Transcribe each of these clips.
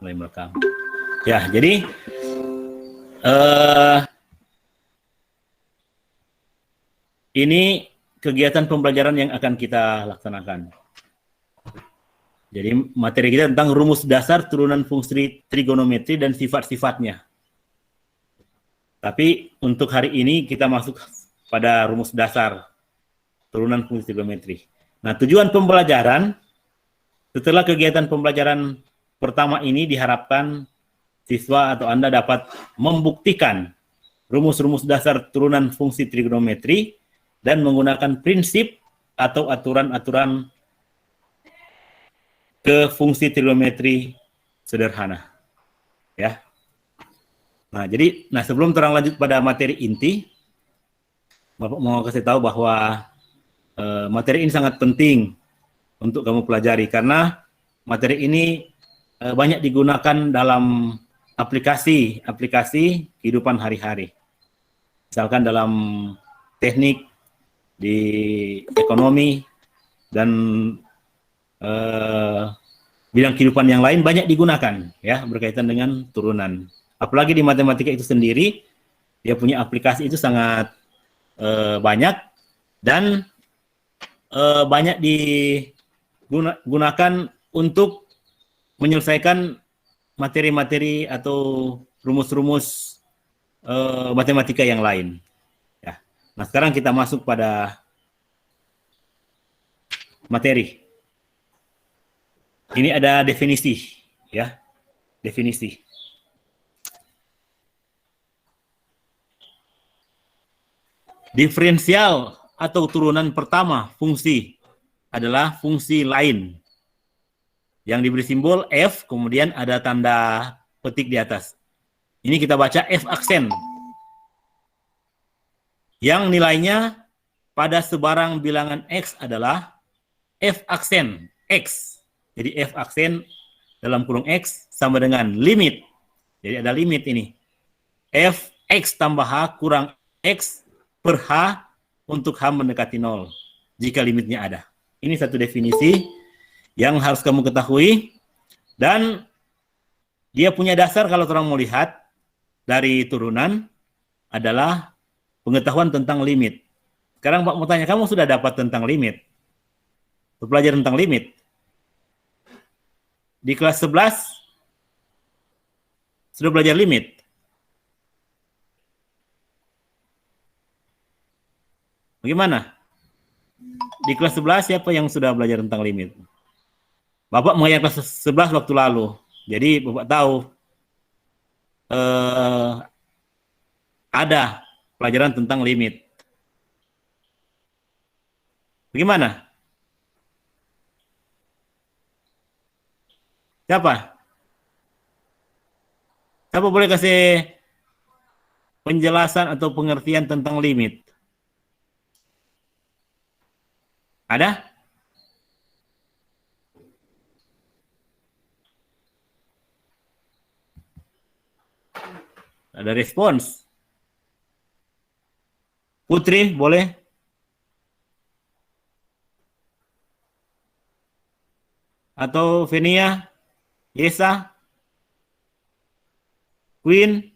Mulai merekam. Ya, jadi ini kegiatan pembelajaran yang akan kita laksanakan. Jadi materi kita tentang rumus dasar turunan fungsi trigonometri dan sifat-sifatnya. Tapi untuk hari ini kita masuk pada rumus dasar turunan fungsi trigonometri. Nah, tujuan pembelajaran setelah kegiatan pembelajaran pertama ini diharapkan siswa atau Anda dapat membuktikan rumus-rumus dasar turunan fungsi trigonometri dan menggunakan prinsip atau aturan-aturan ke fungsi trigonometri sederhana. Ya. Nah, sebelum terang lanjut pada materi inti, Bapak mau kasih tahu bahwa materi ini sangat penting untuk kamu pelajari karena materi ini banyak digunakan dalam aplikasi kehidupan hari-hari. Misalkan dalam teknik, di ekonomi, dan bidang kehidupan yang lain banyak digunakan ya berkaitan dengan turunan. Apalagi di matematika itu sendiri dia punya aplikasi itu sangat banyak dan banyak digunakan untuk menyelesaikan materi-materi atau rumus-rumus matematika yang lain. Ya. Nah, sekarang kita masuk pada materi. Ini ada definisi, ya, definisi. Diferensial atau turunan pertama fungsi adalah fungsi lain yang diberi simbol F, kemudian ada tanda petik di atas. Ini kita baca F aksen, yang nilainya pada sebarang bilangan X adalah F aksen X. Jadi F aksen dalam kurung X sama dengan limit. Jadi ada limit ini. F X tambah H kurang X per H untuk H mendekati 0. Jika limitnya ada. Ini satu definisi yang harus kamu ketahui. Dan dia punya dasar kalau orang mau lihat dari turunan adalah pengetahuan tentang limit. Sekarang Pak mau tanya, kamu sudah dapat tentang limit? Belajar tentang limit? Di kelas 11 sudah belajar limit. Bagaimana? Di kelas 11 siapa yang sudah belajar tentang limit? Bapak mengajar kelas 11 waktu lalu. Jadi Bapak tahu ada pelajaran tentang limit. Bagaimana? Siapa? Siapa boleh kasih penjelasan atau pengertian tentang limit? Ada? Ada respons? Putri, boleh? Atau Venia? Yesa? Queen?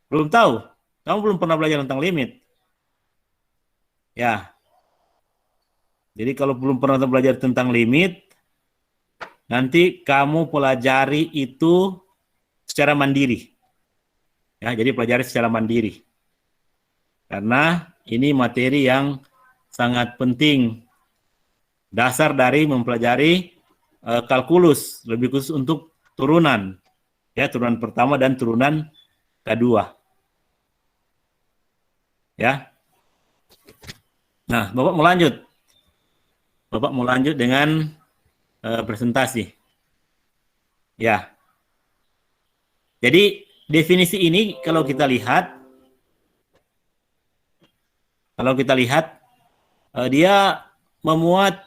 Belum tahu? Kamu belum pernah belajar tentang limit? Ya. Jadi kalau belum pernah belajar tentang limit, nanti kamu pelajari itu secara mandiri. Ya, jadi pelajari secara mandiri. Karena ini materi yang sangat penting. Dasar dari mempelajari kalkulus, lebih khusus untuk turunan. Ya, turunan pertama dan turunan kedua. Ya. Nah, Bapak mau lanjut. Bapak mau lanjut dengan presentasi. Ya. Jadi definisi ini kalau kita lihat dia memuat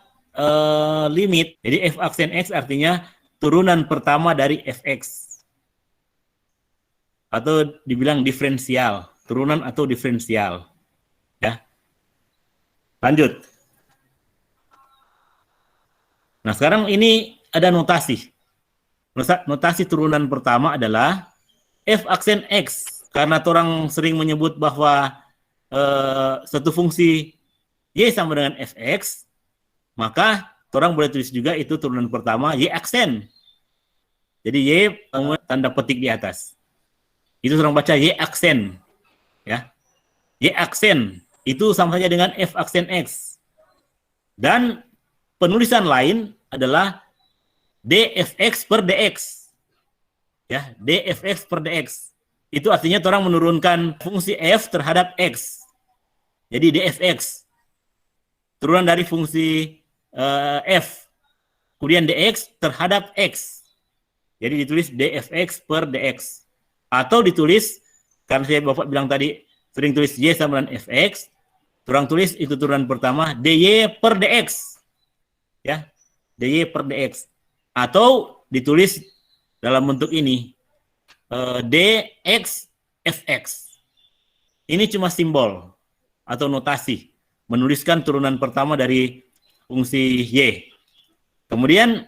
limit. Jadi f aksen x artinya turunan pertama dari fx. Atau dibilang diferensial, turunan atau diferensial. Ya. Lanjut. Nah, sekarang ini ada notasi. Notasi turunan pertama adalah f aksen x. Karena orang sering menyebut bahwa satu fungsi y sama dengan fx, maka orang boleh tulis juga itu turunan pertama y aksen. Jadi y tanda petik di atas. Itu orang baca y aksen, ya. Y aksen itu sama saja dengan f aksen x. Dan penulisan lain adalah dfx per dx. Ya, dfx per dx. Itu artinya orang menurunkan fungsi f terhadap x. Jadi dfx turunan dari fungsi f, kemudian dx terhadap x. Jadi ditulis dfx per dx. Atau ditulis, karena saya Bapak bilang tadi sering tulis y sama dengan fx, orang tulis itu turunan pertama dy per dx. Ya, dy per dx. Atau ditulis dalam bentuk ini, dx fx. Ini cuma simbol atau notasi menuliskan turunan pertama dari fungsi y. Kemudian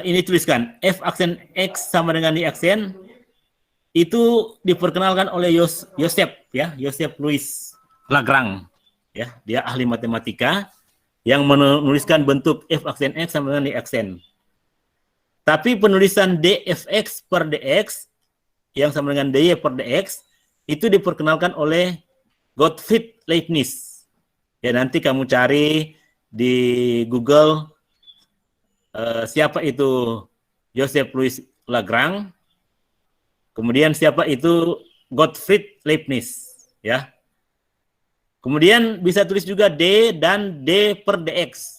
ini tuliskan f aksen x sama dengan y aksen, itu diperkenalkan oleh Joseph Louis Lagrange, ya, dia ahli matematika yang menuliskan bentuk f aksen x sama dengan y aksen. Tapi penulisan dfx per dx yang sama dengan dy per dx itu diperkenalkan oleh Gottfried Leibniz. Ya, nanti kamu cari di Google siapa itu Joseph Louis Lagrange, kemudian siapa itu Gottfried Leibniz, ya. Kemudian bisa tulis juga d dan d per dx.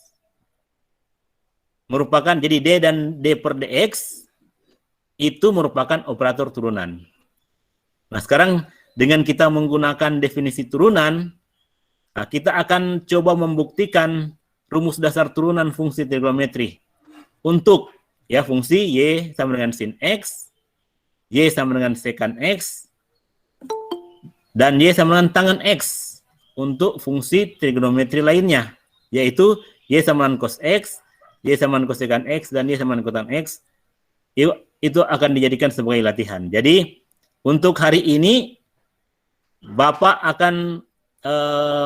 Merupakan, jadi d dan d per dx itu merupakan operator turunan. Nah, sekarang dengan kita menggunakan definisi turunan, nah, kita akan coba membuktikan rumus dasar turunan fungsi trigonometri untuk, ya, fungsi y sama dengan sin x, y sama dengan secant x, dan y sama dengan tangen x untuk fungsi trigonometri lainnya, yaitu y sama dengan cos x, y sama dengan cosecant x, dan y sama dengan kotan x. Itu akan dijadikan sebagai latihan. Jadi untuk hari ini Bapak akan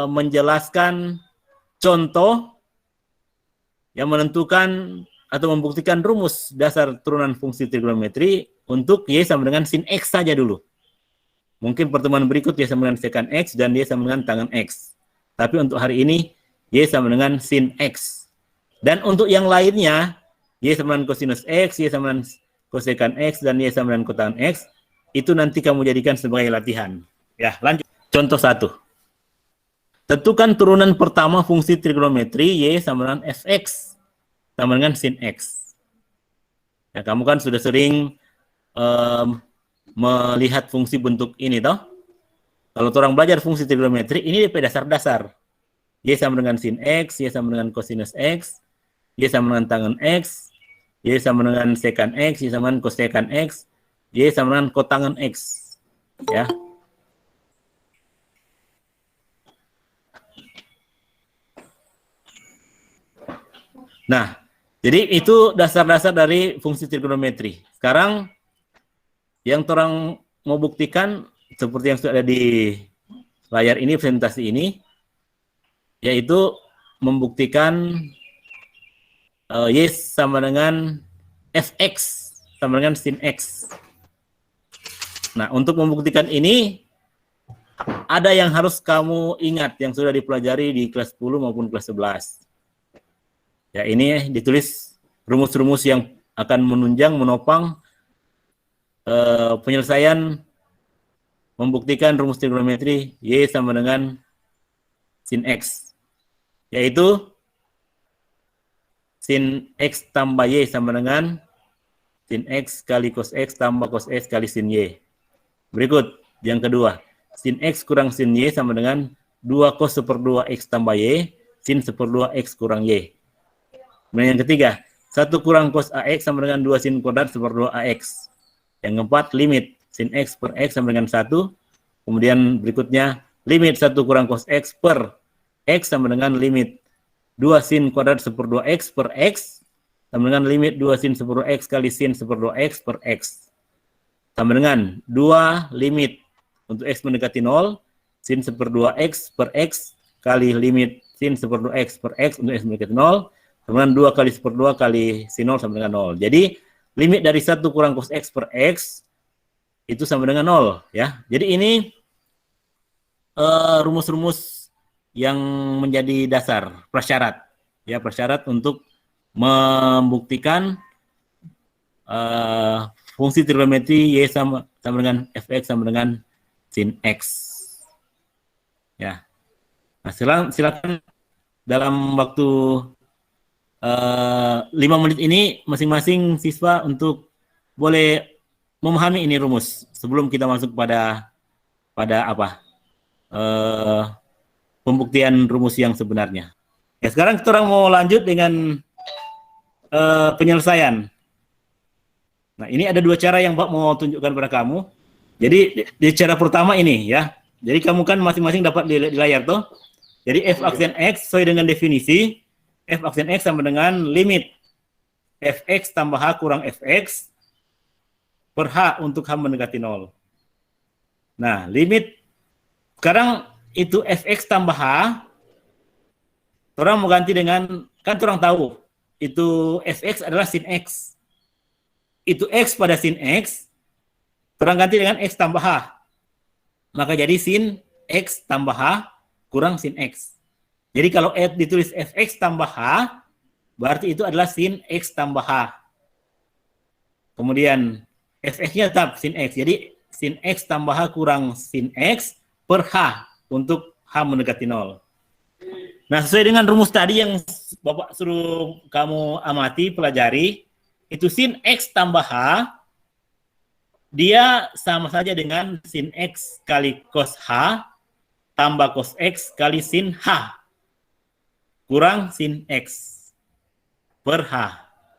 menjelaskan contoh yang menentukan atau membuktikan rumus dasar turunan fungsi trigonometri untuk y sama dengan sin x saja dulu. Mungkin pertemuan berikut y sama dengan secant x dan y sama dengan tangen x. Tapi untuk hari ini y sama dengan sin x. Dan untuk yang lainnya, y sama dengan cosinus x, y sama dengan cosecant x, dan y sama dengan kotangen x, itu nanti kamu jadikan sebagai latihan. Ya, lanjut. Contoh 1. Tentukan turunan pertama fungsi trigonometri y sama dengan fx sama dengan sin x. Ya, kamu kan sudah sering melihat fungsi bentuk ini, toh? Kalau orang belajar fungsi trigonometri, ini DP dasar-dasar. Y sama dengan sin x, y sama dengan cosinus x, y sama dengan tangen x, y sama dengan secant x, y sama dengan cosecant x, y sama dengan kotangen x. Ya. Nah, jadi itu dasar-dasar dari fungsi trigonometri. Sekarang yang orang mau buktikan seperti yang sudah ada di layar ini, presentasi ini, yaitu membuktikan y sama dengan fx sama dengan sin x. Nah, untuk membuktikan ini ada yang harus kamu ingat yang sudah dipelajari di kelas 10 maupun kelas 11. Ya, ini ditulis rumus-rumus yang akan menunjang, menopang penyelesaian membuktikan rumus trigonometri y sama dengan sin x, yaitu sin x tambah y sama dengan sin x kali cos x tambah cos x kali sin y. Berikut yang kedua, sin x kurang sin y sama dengan 2 cos 1/2 x tambah y sin 1/2 x kurang y. Kemudian yang ketiga, 1 kurang cos ax sama dengan 2 sin kuadrat 1/2 ax. Yang keempat, limit sin x per x sama dengan 1. Kemudian berikutnya, limit 1 kurang cos x per x sama dengan limit 2 sin kuadrat 1/2 x per x. sama dengan limit 2 sin seper 2x kali sin seper 2x per x. Sama dengan 2 limit untuk x mendekati 0, sin seper 2x per x kali limit sin seper 2x per x untuk x mendekati 0, sama dengan 2 kali seper 2 kali sin 0 sama dengan 0. Jadi, limit dari 1 kurang cos x per x itu sama dengan 0. Ya. Jadi, ini rumus-rumus yang menjadi dasar, prasyarat. Ya, prasyarat untuk membuktikan fungsi trigonometri y sama dengan fx sama dengan sin x. Ya. Nah, silakan dalam waktu 5 menit ini masing-masing siswa untuk boleh memahami ini rumus sebelum kita masuk pada apa? Pembuktian rumus yang sebenarnya. Ya, sekarang kita mau lanjut dengan penyelesaian. Nah, ini ada 2 cara yang Pak mau tunjukkan pada kamu. Jadi, di cara pertama ini ya. Jadi, kamu kan masing-masing dapat di layar tuh. Jadi, f aksen x sesuai dengan definisi. F aksen x sama dengan limit fx tambah h kurang fx per h untuk h mendekati 0. Nah, limit sekarang itu fx tambah h, orang mau ganti dengan, kan orang tahu, itu fx adalah sin x. Itu x pada sin x, orang ganti dengan x tambah h. Maka jadi sin x tambah h kurang sin x. Jadi kalau ditulis fx tambah h, berarti itu adalah sin x tambah h. Kemudian fx-nya tetap sin x. Jadi sin x tambah h kurang sin x per h untuk h mendekati 0. Nah, sesuai dengan rumus tadi yang Bapak suruh kamu amati, pelajari, itu sin x tambah h, dia sama saja dengan sin x kali cos h tambah cos x kali sin h kurang sin x per h.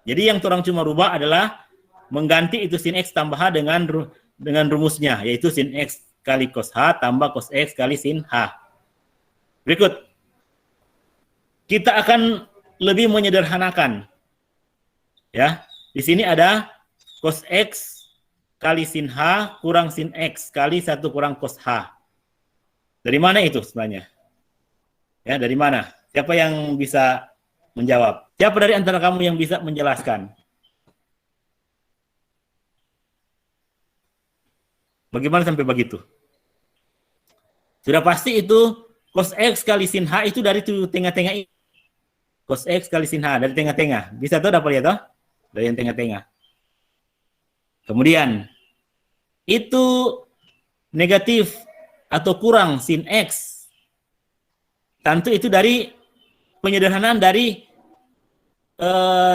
Jadi yang orang cuma rubah adalah mengganti itu sin x tambah h dengan rumusnya, yaitu sin x kali cos h tambah cos x kali sin h. Berikut, kita akan lebih menyederhanakan. Ya, di sini ada cos x kali sin h kurang sin x kali 1 kurang cos h. Dari mana itu sebenarnya? Ya, dari mana? Siapa yang bisa menjawab? Siapa dari antara kamu yang bisa menjelaskan? Bagaimana sampai begitu? Sudah pasti itu cos x kali sin h itu dari tengah-tengah ini. Cos x kali sin h dari tengah-tengah. Bisa tuh dapat lihat toh? Dari yang tengah-tengah. Kemudian itu negatif atau kurang sin x. Tentu itu dari penyederhanaan dari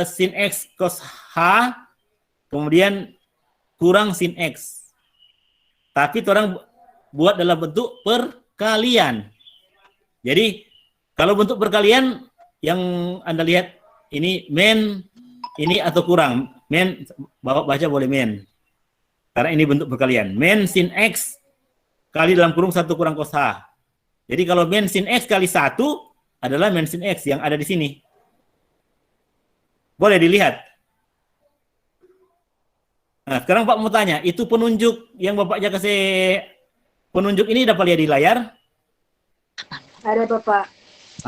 sin x cos h kemudian kurang sin x. Tapi orang buat dalam bentuk perkalian. Jadi kalau bentuk perkalian yang Anda lihat ini men ini atau kurang. Men Bapak baca boleh men. Karena ini bentuk perkalian. Men sin x kali dalam kurung 1 kurang cos h. Jadi kalau men sin x kali 1 adalah men sin x yang ada di sini. Boleh dilihat. Nah, sekarang Pak mau tanya, itu penunjuk yang Bapaknya kasih penunjuk ini dapat lihat di layar? Ada Bapak.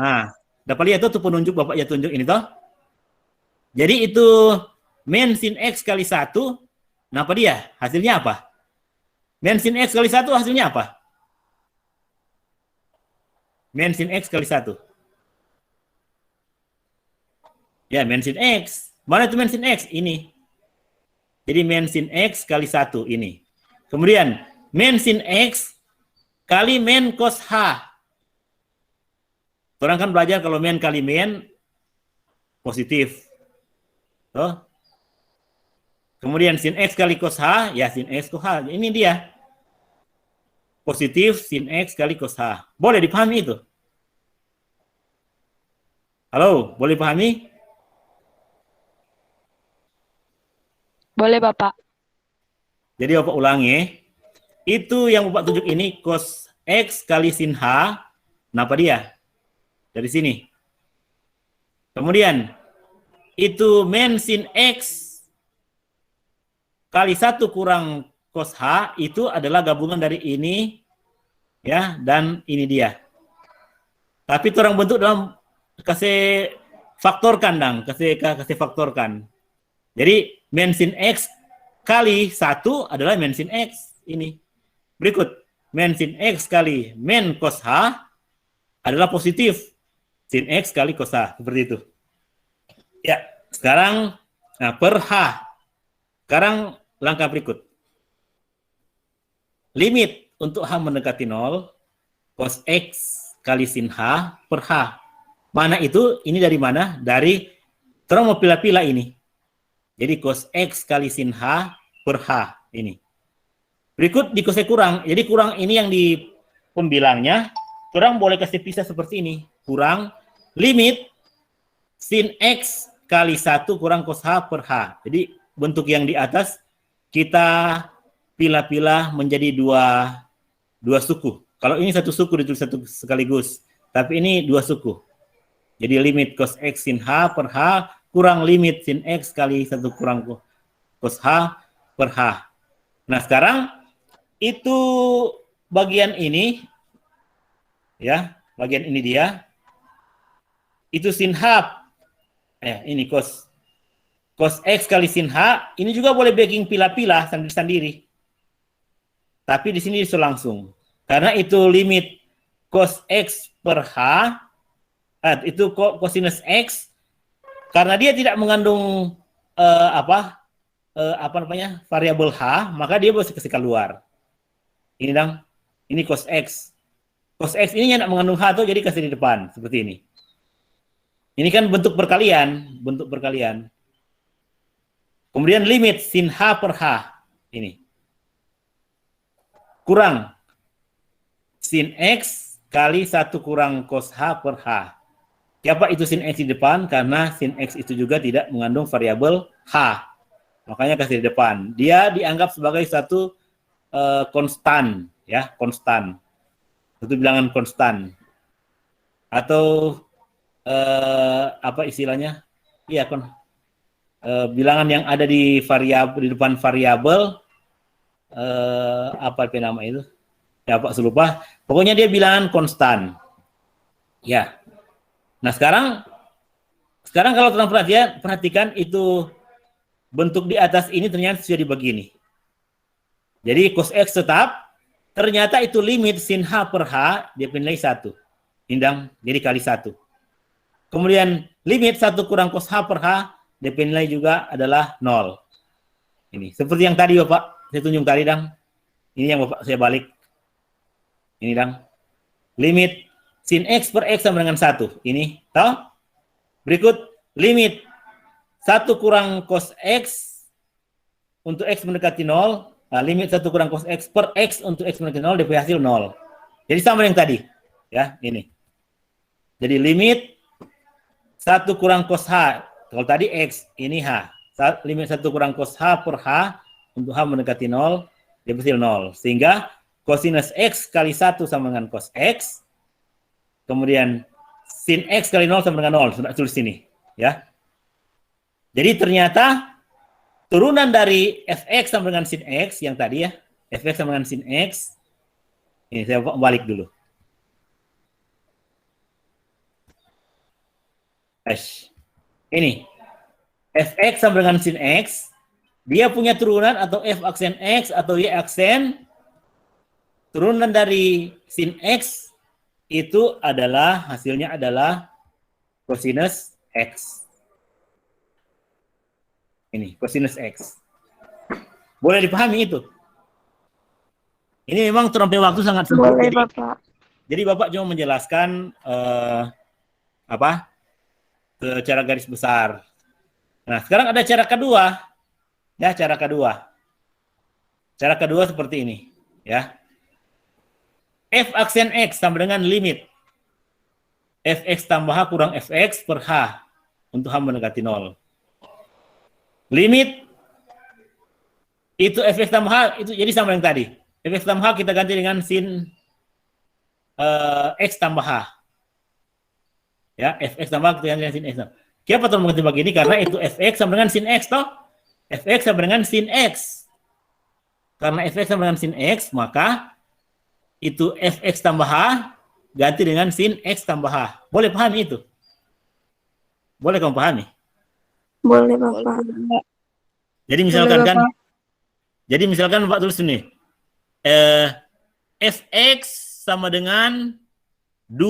Nah, dapat lihat tuh penunjuk Bapaknya tunjuk ini toh? Jadi itu men sin x kali 1, nah apa dia? Hasilnya apa? Men sin x kali 1 hasilnya apa? Men sin x kali 1. Ya, men sin x. Mana itu men sin x? Ini. Jadi men sin x kali 1 ini. Kemudian men sin x kali men cos h. Orang kan belajar kalau men kali men positif. Tuh. Kemudian sin x kali cos h, ya sin x cos h. Ini dia. Positif sin x kali cos h. Boleh dipahami itu? Halo, boleh pahami? Boleh Bapak. Jadi Bapak ulangi. Itu yang Bapak tunjuk ini cos x kali sin h. Kenapa dia? Dari sini. Kemudian itu min sin X kali 1 kurang cos H itu adalah gabungan dari ini ya dan ini dia. Tapi orang bentuk dalam kasih faktorkan dong, kasih faktorkan. Jadi min sin X kali 1 adalah min sin X ini. Berikut min sin X kali min cos H adalah positif sin X kali cos H, seperti itu. Ya, sekarang per H. Sekarang langkah berikut. Limit untuk H mendekati 0, cos X kali sin H per H. Mana itu? Ini dari mana? Dari, terus mau pilih-pilih ini. Jadi cos X kali sin H per H ini. Berikut dikosnya kurang. Jadi kurang ini yang di pembilangnya, kurang boleh kasih pisah seperti ini. Kurang limit sin X kali 1 kurang cos H per H. Jadi bentuk yang di atas kita pilah-pilah menjadi dua suku. Kalau ini satu suku ditulis satu sekaligus, tapi ini dua suku. Jadi limit cos X sin H per H kurang limit sin X kali 1 kurang cos H per H. Nah, sekarang itu bagian ini, ya, bagian ini dia, itu sin H, ini cos X kali sin H, ini juga boleh backing pilah-pilah sendiri-sendiri. Tapi di sini disuruh langsung. Karena itu limit cos X per H, itu cosinus X, karena dia tidak mengandung variabel H, maka dia bisa kasih keluar. Ini dong, ini cos X. Cos X ini tidak mengandung H tuh, jadi kasih di depan, seperti ini. Ini kan bentuk perkalian. Kemudian limit sin H per H, ini. Kurang sin X kali 1 kurang cos H per H. Siapa itu sin X di depan? Karena sin X itu juga tidak mengandung variabel H. Makanya kasih di depan. Dia dianggap sebagai satu konstan, ya, konstan. Satu bilangan konstan. Atau apa istilahnya? Iya, bilangan yang ada di variabel, di depan variabel, apa nama itu? Ya, Pak, lupa. Pokoknya dia bilangan konstan. Ya. Nah, sekarang kalau teman-teman perhatikan itu bentuk di atas ini ternyata sudah begini. Jadi cos X tetap, ternyata itu limit sin H per H, dia nilai 1. Indang, jadi kali 1. Kemudian limit 1 kurang cos H per H, dia nilai juga adalah 0. Ini, seperti yang tadi Bapak, saya tunjuk tadi, Dang. Ini yang Bapak saya balik. Ini, Dang. Limit sin X per X sama dengan 1. Ini, tahu? Berikut, limit 1 kurang cos X untuk X mendekati 0. Nah, limit 1 kurang cos X per X untuk X mendekati 0, DP hasil 0. Jadi sama yang tadi. Ya, ini. Jadi limit 1 kurang cos H. Kalau tadi X, ini H. Limit 1 kurang cos H per H untuk H mendekati 0, DP hasil 0. Sehingga cosinus X kali 1 sama dengan cos X. Kemudian sin X kali 0 sama dengan 0. Sudah tulis sini. Ya. Jadi ternyata turunan dari fx sama dengan sin x yang tadi ya, fx sama dengan sin x. Ini saya balik dulu. Ini fx sama dengan sin x, dia punya turunan atau f aksen x atau y aksen. Turunan dari sin x itu adalah hasilnya adalah cosinus x. Ini cosinus X. Boleh dipahami itu? Ini memang terampai waktu sangat sempit. Boleh, Bapak. Jadi Bapak cuma menjelaskan secara garis besar. Nah, sekarang ada cara kedua. Ya, cara kedua. Cara kedua seperti ini, ya. F aksen X sama dengan limit fx tambah H kurang fx per H untuk H mendekati 0. Limit itu fx tambah H itu jadi sama yang tadi. Fx tambah H kita ganti dengan sin X tambah H. Ya, fx tambah H kita ganti dengan sin X. Kenapa tolong mengerti begini? Karena itu fx sama dengan sin x, toh? Fx sama dengan sin x. Karena fx sama dengan sin x, maka itu fx tambah h ganti dengan sin x tambah h. Boleh pahami itu? Boleh kamu pahami? Boleh, Bapak. Jadi misalkan kan, jadi misalkan Bapak tulis ini, fx sama dengan 2.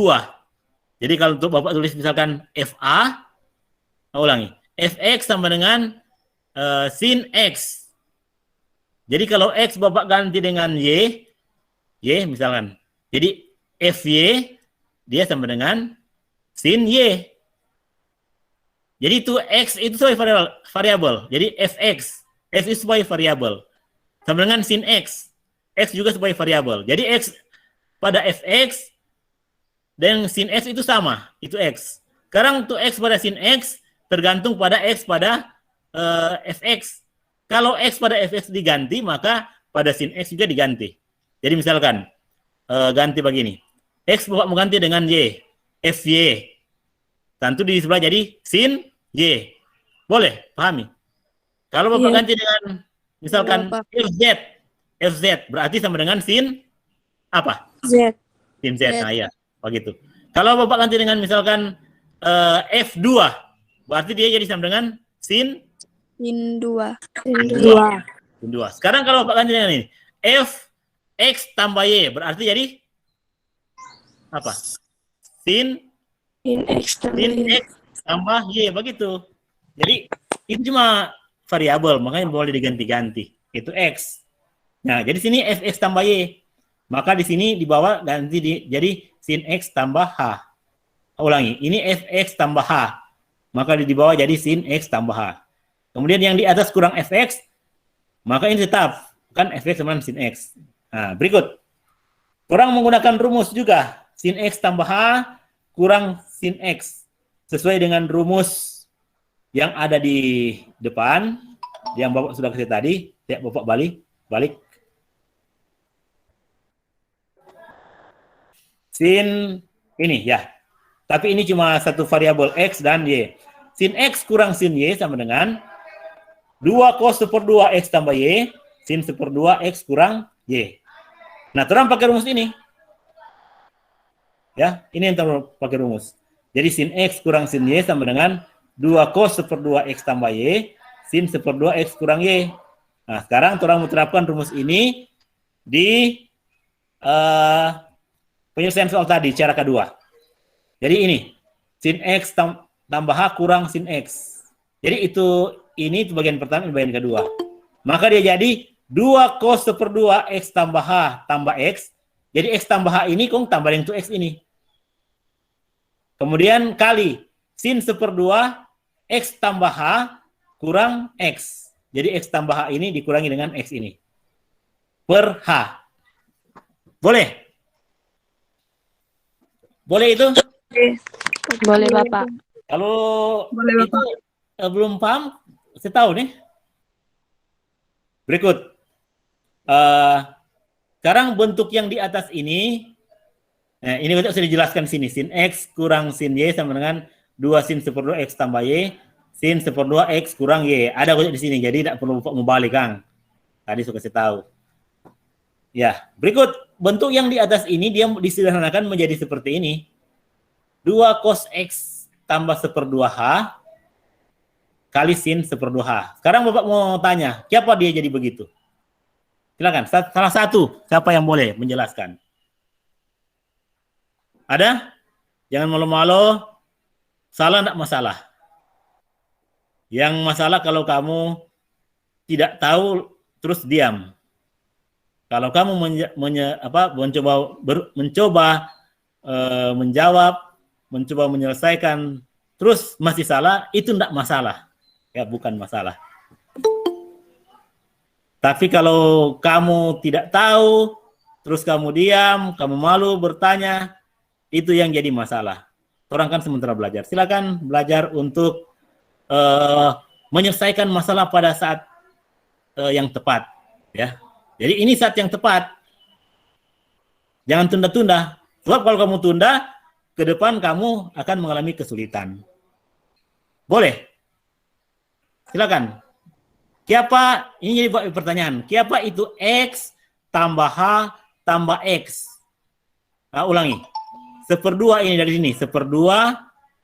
Jadi kalau untuk Bapak tulis misalkan fa, ulangi, fx sama dengan sin x. Jadi kalau x Bapak ganti dengan y misalkan. Jadi fy dia sama dengan sin y. Jadi itu x itu sebagai variabel. Jadi fx, f itu sebagai variabel. Sama dengan sin x. X juga sebagai variabel. Jadi x pada fx dan sin x itu sama, itu x. Sekarang untuk x pada sin x tergantung pada x pada fx. Kalau x pada fx diganti, maka pada sin x juga diganti. Jadi misalkan ganti begini. X Bapak mau ganti dengan y, fy. Tentu di sebelah jadi sin y. Boleh, pahami? Kalau Bapak ganti dengan misalkan fz berarti sama dengan sin apa? Z. Sin z. Nah ya, begitu. Kalau Bapak ganti dengan misalkan f2 berarti dia jadi sama dengan sin 2. sin 2. Sekarang kalau Bapak ganti dengan ini, f x tambah y berarti jadi apa? Sin X tambah y, begitu. Jadi itu cuma variabel, makanya boleh diganti-ganti. Itu x. Nah, jadi sini fx tambah y. Maka di sini di bawah ganti jadi sin x tambah h. Ulangi, ini fx tambah h. Maka di bawah jadi sin x tambah h. Kemudian yang di atas kurang fx, maka ini tetap kan fx sama sin x. Nah, berikut. Kurang menggunakan rumus juga. Sin x tambah h kurang sin x. Sesuai dengan rumus yang ada di depan, yang Bapak sudah kasih tadi. Ya, Bapak balik. Sin ini ya. Tapi ini cuma satu variabel x dan y. Sin x kurang sin y sama dengan 2 cos 1/2 x tambah y, sin 1/2 x kurang y. Nah, terang pakai rumus ini. Ya, ini yang terang pakai rumus. Jadi sin x kurang sin y sama dengan 2 cos 1/2 x tambah y, sin 1/2 x kurang y. Nah, sekarang terang menerapkan rumus ini di penyelesaian soal tadi, cara kedua. Jadi ini, sin x tambah h kurang sin x. Jadi ini bagian pertama, ini bagian kedua. Maka dia jadi 2 cos 1/2 x tambah h tambah x. Jadi x tambah h ini kong tambah yang itu x ini. Kemudian kali sin 1/2 x tambah h kurang x. Jadi x tambah h ini dikurangi dengan x ini. Per h. Boleh? Boleh itu? Boleh, Bapak. Kalau Boleh, itu belum paham, saya tahu nih. Berikut. Sekarang bentuk yang di atas ini, nah ini bentuk sudah dijelaskan sini. Sin x kurang sin y sama dengan 2 sin 1/2 x tambah y, sin 1/2 x kurang y. Ada bentuk di sini, jadi tidak perlu membalik, Kang. Tadi sudah saya tahu. Ya, berikut bentuk yang di atas ini dia disederhanakan menjadi seperti ini. 2 cos x tambah 1/2 h kali sin 1/2 h. Sekarang Bapak mau tanya, siapa dia jadi begitu? Silakan, salah satu, siapa yang boleh menjelaskan? Ada? Jangan malu-malu, salah enggak masalah. Yang masalah kalau kamu tidak tahu terus diam. Kalau kamu mencoba menjawab, mencoba menyelesaikan, terus masih salah, itu tidak masalah. Ya, bukan masalah. Tapi kalau kamu tidak tahu, terus kamu diam, kamu malu bertanya, itu yang jadi masalah. Orang kan sementara belajar. Silakan belajar untuk menyelesaikan masalah pada saat yang tepat. Ya. Jadi ini saat yang tepat. Jangan tunda-tunda. Sebab kalau kamu tunda, ke depan kamu akan mengalami kesulitan. Boleh? Silakan. Kiapa, ini jadi pertanyaan. Kiapa itu X tambah H tambah X? Nah, ulangi. 1/2 ini dari sini. 1/2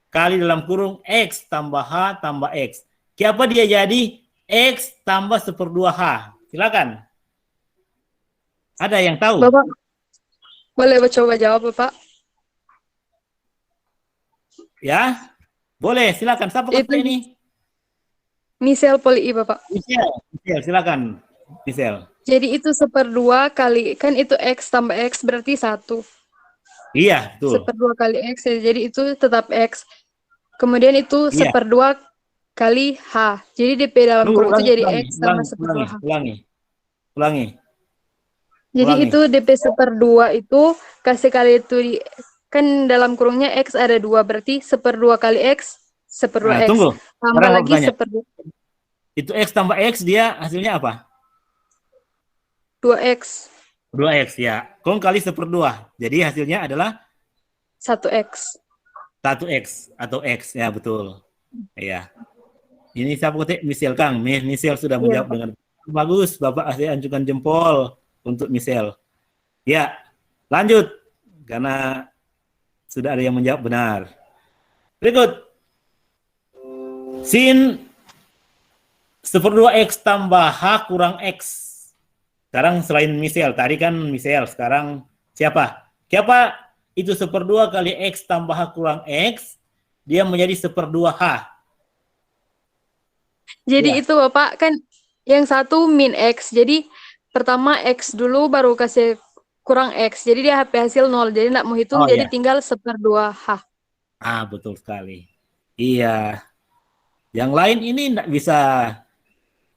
kali dalam kurung X tambah H tambah X. Kiapa dia jadi X tambah 1/2 H? Silakan. Ada yang tahu? Bapak, boleh coba jawab, Bapak? Ya? Boleh, silakan. Siapa Itu kata ini? misal poli I, Bapak. Michelle, silakan. Michelle. Jadi itu 1/2 kali, kan itu X tambah X berarti 1. Iya, betul. 1/2 kali X, jadi itu tetap X. Kemudian itu Iya. 1/2 kali H. Jadi DP dalam kurung itu jadi X tambah 1/2 H. Ulangi. Jadi itu DP 1/2 itu kasih kali itu kan dalam kurungnya X ada 2, berarti 1/2 kali X, 1/2 Nah, X. tunggu. Tambah Sekarang lagi bertanya. 1/2. Itu X tambah X, dia hasilnya apa? 2X. 2X, ya. Kong kali 1/2. Jadi hasilnya adalah 1X. 1X atau X, ya betul. Iya. Ini siapa ketik? Michelle Kang. Michelle sudah menjawab dengan bagus. Bapak asli anjurkan jempol untuk Michelle. Ya, lanjut. Karena sudah ada yang menjawab benar. Berikut. Sin 1/2 X tambah H kurang X. Sekarang selain Michelle, tadi kan Michelle, sekarang siapa? Siapa itu 1/2 kali X tambah H kurang X, dia menjadi 1/2 H. Jadi Ya. itu Bapak, kan yang satu min X. Jadi pertama X dulu baru kasih kurang X. Jadi dia HP hasil 0. Jadi nggak mau hitung, jadi Ya. tinggal 1/2 H. Betul sekali. Iya. Yang lain ini enggak bisa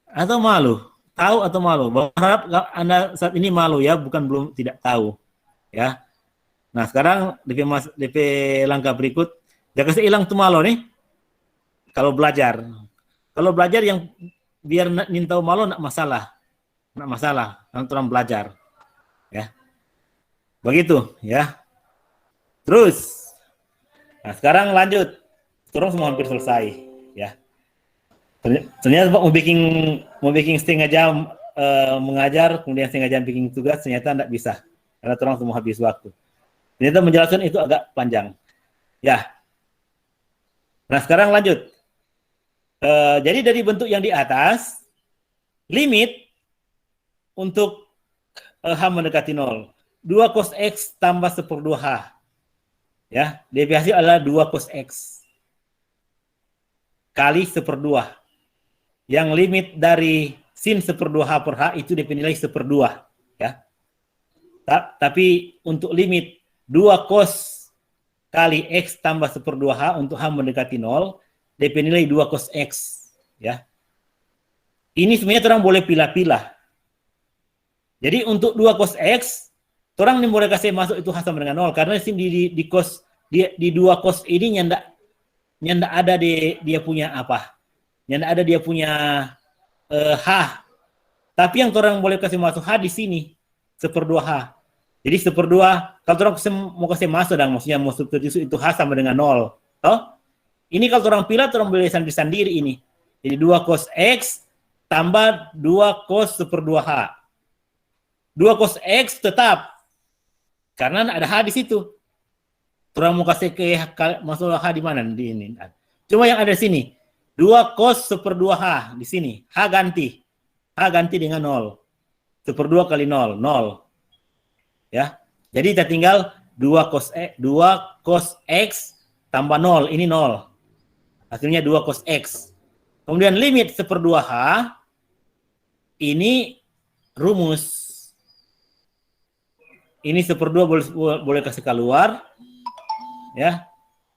atau malu? Tahu atau malu? Berharap Anda saat ini malu ya, bukan belum tidak tahu. Ya. Nah, sekarang DP langkah berikut, jangan kasih hilang tuh malu nih. Kalau belajar yang biar nintau malu enggak masalah. Enggak masalah, orang belajar. Ya. Begitu, ya. Terus. Nah, sekarang lanjut. Turun semua hampir selesai, ya. Ternyata mau bikin setengah jam mengajar, kemudian setengah jam bikin tugas, ternyata tidak bisa. Karena orang semua habis waktu. Ternyata menjelaskan itu agak panjang. Ya. Nah, sekarang lanjut. Jadi dari bentuk yang di atas, limit untuk H mendekati 0. 2 cos X tambah 1/2 H. Ya, DP hasil adalah 2 cos X kali 1/2. Yang limit dari sin 1/2 H per H itu DP nilai 1/2. Ya. Tapi untuk limit 2 cos kali X tambah 1/2 H untuk H mendekati 0, DP nilai 2 cos X. Ya. Ini sebenarnya orang boleh pilah-pilah. Jadi untuk 2 cos X, orang ini boleh kasih masuk itu H sama dengan 0, karena di cos di 2 cos ini nyanda ada dia punya apa? Nyanda ada dia punya H. Tapi yang orang boleh kasih masuk H di sini 1/2 H. Jadi 1/2, kalau orang mau kasih masuk dan maksudnya mau substitusi itu H sama dengan 0. Toh? Ini kalau orang pilih, orang boleh sendiri ini. Jadi 2 cos X tambah 2 cos 1/2 H. 2 cos X tetap. Karena ada H di situ. Orang mau kasih ke masuk H di mana? Di ini. Cuma yang ada di sini. 2 cos 1/2 H di sini. H ganti. H ganti dengan 0. 1/2 kali 0. 0. Ya. Jadi kita tinggal 2 cos X tambah 0. Ini 0. Hasilnya 2 cos X. Kemudian limit 1/2 H. Ini rumus. Ini 1/2 boleh kasih keluar. Ya.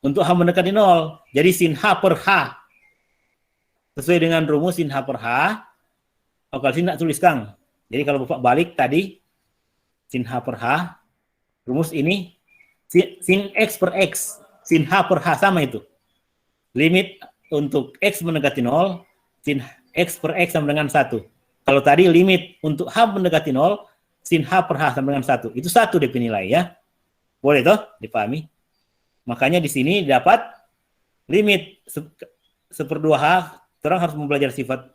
Untuk H mendekati 0. Jadi sin H per H. Sesuai dengan rumus sin H per H. Kalau sini nak tulis Kang. Jadi kalau Bapak balik tadi, sin H per H. Rumus ini, sin X per X. Sin H per H sama itu. Limit untuk X mendekati 0. Sin X per X sama dengan 1. Kalau tadi limit untuk H mendekati 0. Sin H per H sama dengan 1. Itu 1 DP nilai ya. Boleh toh dipahami? Makanya di sini dapat limit 1/2H, orang harus mempelajari sifat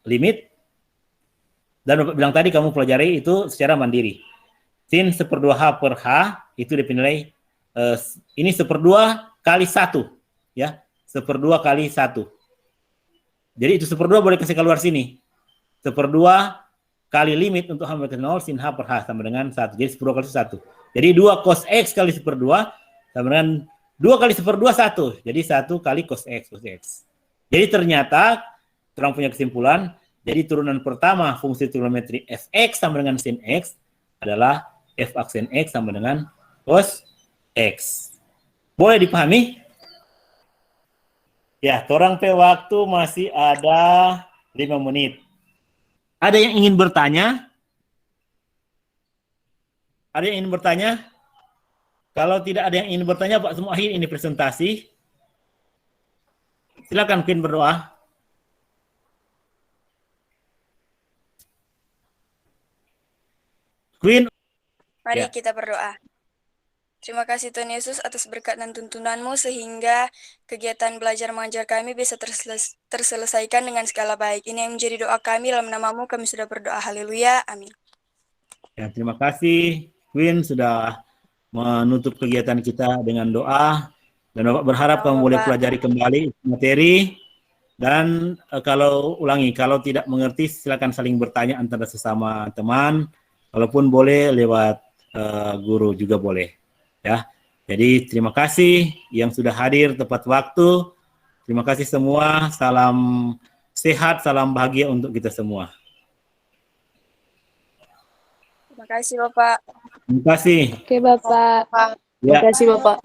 limit. Dan Bapak bilang tadi kamu pelajari itu secara mandiri. Sin 1/2H per H itu dinilai ini 1/2 kali 1, ya, 1/2 kali 1. Jadi itu 1/2 boleh kasih keluar sini. 1/2 kali limit untuk H ke 0 sin H per H sama dengan 1. Jadi 1/2 kali 1. Jadi 2 cos X kali 1/2 sama dengan 2 kali 1/2 1. Jadi 1 kali cos X. Jadi ternyata orang punya kesimpulan, jadi turunan pertama fungsi trigonometri fx sama dengan sin X adalah f aksen X sama dengan cos X. Boleh dipahami? Ya, torang waktu masih ada 5 menit. Ada yang ingin bertanya? Ada yang ingin bertanya? Kalau tidak ada yang ingin bertanya, Pak, semua akhir ini presentasi. Silakan Queen berdoa. Queen. Mari Ya. kita berdoa. Terima kasih Tuhan Yesus atas berkat dan tuntunan-Mu sehingga kegiatan belajar mengajar kami bisa terselesaikan dengan segala baik. Ini yang menjadi doa kami, dalam nama-Mu kami sudah berdoa. Haleluya. Amin. Ya, terima kasih Queen sudah menutup kegiatan kita dengan doa. Dan Bapak berharap kamu boleh pelajari kembali materi. Dan kalau tidak mengerti silakan saling bertanya antara sesama teman. Walaupun boleh lewat guru juga boleh. Ya, jadi terima kasih yang sudah hadir tepat waktu. Terima kasih semua. Salam sehat, salam bahagia untuk kita semua. Terima kasih Bapak. Terima kasih. Oke, Bapak. Ya. Terima kasih, Bapak.